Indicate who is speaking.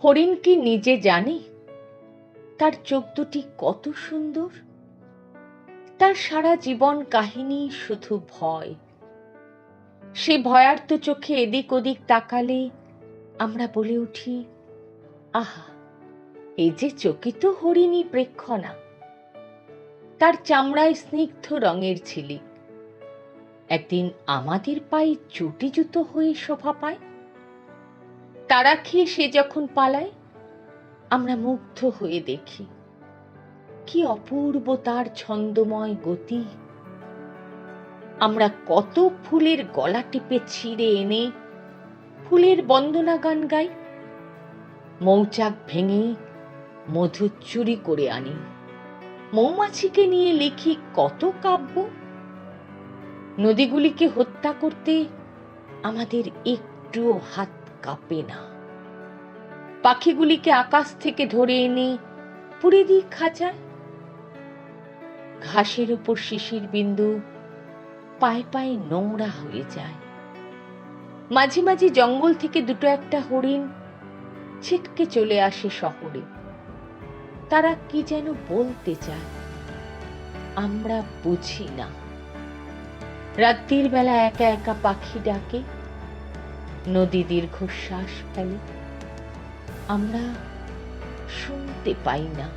Speaker 1: হরিণ কি নিজে জানে তার চোখ দুটি কত সুন্দর? তার সারা জীবন কাহিনী শুধু ভয়। সে ভয়ার্ত চোখে এদিক ওদিক তাকালে আমরা বলে উঠি, আহা, এই যে চকিত হরিণী প্রেক্ষণা। তার চামড়ায় স্নিগ্ধ রঙের ঝিলিক একদিন আমাদের পায়ে চটি জুতো হয়ে শোভা পায়। তারা খেয়ে সে যখন পালায়, আমরা মুগ্ধ হয়ে দেখি কি অপূর্ব তার ছন্দময় গতি। আমরা কত ফুলের গলা টিপে ছিঁড়ে এনে ফুলের বন্দনা গান গাই, মৌচাক ভেঙে মধু চুরি করে আনি, মৌমাছিকে নিয়ে লিখি কত কাব্য। নদীগুলিকে হত্যা করতে আমাদের একটুও হাত কাঁপে না। পাখিগুলিকে আকাশ থেকে ধরে এনে পুড়ে দিই খাঁচায়। ঘাসের উপর শিশির বিন্দু পায়ে পায়ে নোংরা হয়ে যায়। মাঝে মাঝে জঙ্গল থেকে দুটো একটা হরিণ ছিটকে চলে আসে শহরে। তারা কি যেন বলতে চায়, আমরা বুঝি না। রাত্রির বেলা একা একা পাখি ডাকে, নদী দীর্ঘশ্বাস ফেলে, আমরা শুনতে পাই না।